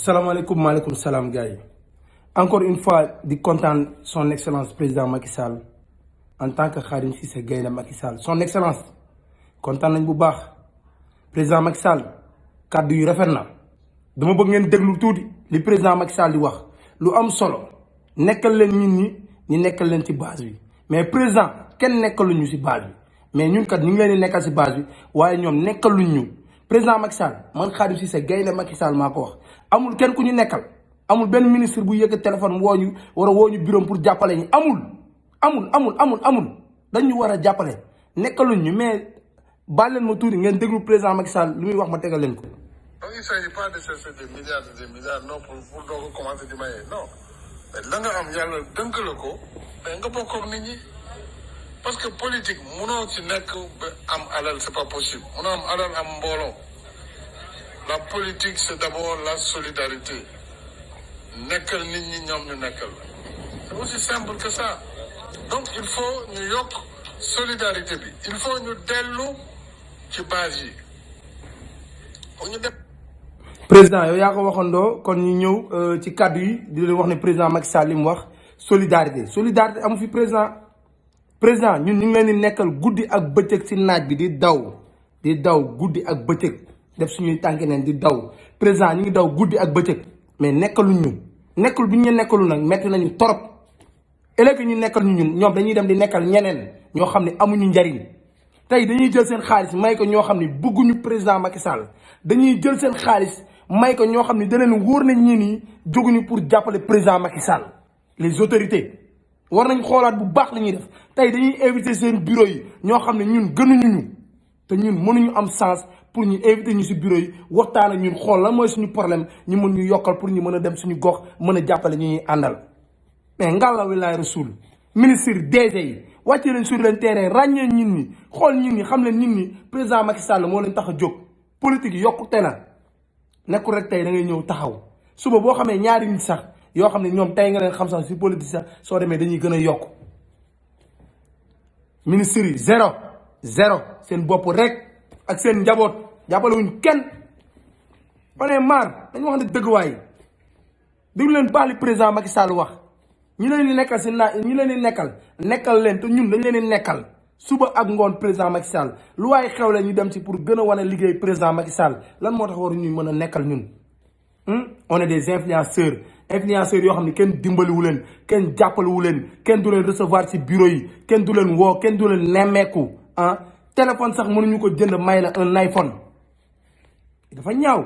salaamaaleykum maaleykum salaam gars yi encore une fois di kontaan son excellence président Macky Sall en tant que Khadim Cisse Gainde Macky Sall son excellence kontaan nañ bu baax président Macky Sall kàddu yu rafet na dama bëgg ngeen déglu tuuti li président Macky Sall di wax lu am solo nekkal leen nit ñi nekkal leen ci base bi mais président kenn nekkaluñu ci base bi mais ñun kat ñu ngi leen di nekkal ci base bi waaye ñoom nekkaluñ ñu président Macky Sall man Khadim Cisse Gainde Macky Sall maa ko wax. amul kenn ku ñu nekkal amul benn ministre bu yëkk téléphone woo ñu war a woo ñu bureau pour jàppale ñi amul dañu war a jàppale nekkaluñ ñu mais baal leen ma tuuti ngeen déglu président Macky Sall lu muy wax ma tegal leen ko. Donc il ne s'agit pas de chercher des milliards non pour doog a commencer di maye non mais la nga am yàlla dënk la ko mais nga bokk ak nit ñi parce que politique munoo ci nekk ba am alal c'est pas possible munoo am alal am mbooloo. La politique, c'est d'abord la solidarité. Nekkal nit ñi ñoom ñu nekkal. C'est aussi simple que ça. Donc il faut ñu yokk solidarité bi. Il faut ñu dellu ci base yi. ñu def. président yow yaa ko waxandoo kon ñu ñëw ci kàddu yi di leen wax ne président Macky Sall li mu wax solidarité amu fi président ñun ñu ngi leen di nekkal guddi ak bëccëg ci naaj bi di daw guddi ak bëccëg. def suñuy tànk neen di daw président ñu ngi daw guddi ak bëccëg mais nekkaluñ ñu nekkul bi ñu nekkalu nag metti nañu torop ëllëg ñu nekkal ñu ñun ñoom dañuy dem di nekkal ñeneen ñoo xam ne amuñu njariñ tey dañuy jël seen xaalis may ko ñoo xam ne bëgguñu président Macky Sall dañuy jël seen xaalis may ko ñoo xam ne dana leen wóor nañ ñi nii jóguñu pour jàppale président Macky Sall les autorités war nañ xoolaat bu baax li ñuy def tey dañuy invité seen bureau yi ñoo xam ne ñun gënuñu ñu te ñun mënuñu am sens pour ñu invité ñu ci bureau yi waxtaan ak ñun xool lan mooy suñu problème ñu mën ñu yokkal pour ñu mën a dem suñu gox mën a jàppale ñu ñuy àndal mais ngalla wilaay rasul ministre DG yi wàccee leen sur leen terrain ràññee nit ñi xool nit ñi xam leen nit ñi président Macky Sall moo leen tax a jóg politique yi yokkute na nekkul rek tey da ngay ñëw taxaw suba boo xamee ñaari nit sax yoo xam ne ñoom tey nga leen xam sax ci politique sax soo demee dañuy gën a yokk ministre yi zéro seen bopp rek ak seen njaboot jàppale wuñ kenn on est marre dañu wax ne dëgg waaye déglu leen baax li président Macky Sall wax ñi leen di nekkal si ñi leen di nekkal leen te ñun dañ leen di nekkal suba ak ngoon président Macky Sall lu waaye xew la ñu dem ci pour gën a wane liggéey président Macky Sall lan moo tax waru ñuy mën a nekkal ñun on est des influenceurs yoo xam ne kenn dimbaliwu leen kenn jàppalewu leen kenn du leen recevoir ci bureau yi kenn du leen woo kenn du leen nemmeeku téléphone sax mënuñu ko jënd may la un iPhone dafa ñaaw